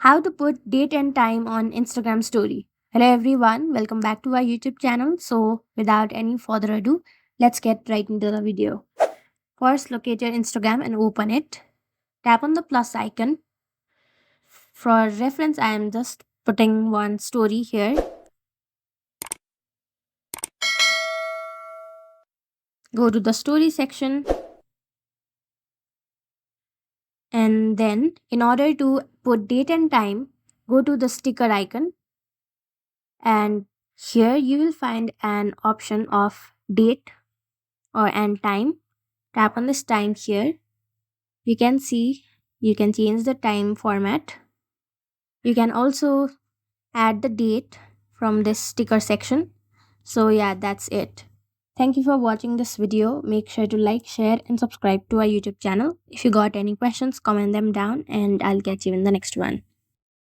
How to put date and time on Instagram story. Hello everyone, welcome back to our YouTube channel. So, without any further ado, let's get right into the video. First, locate your Instagram and open it. Tap on the plus icon. For reference, I am just putting one story here. Go to the story section, and then in order to put date and time, go to the sticker icon, and here you will find an option of date or and time. Tap on this time here. You can see you can change the time format. You can also add the date from this sticker section. So yeah, that's it. Thank you for watching this video. Make sure to like, share and subscribe to our YouTube channel. If you got any questions, comment them down and I'll catch you in the next one.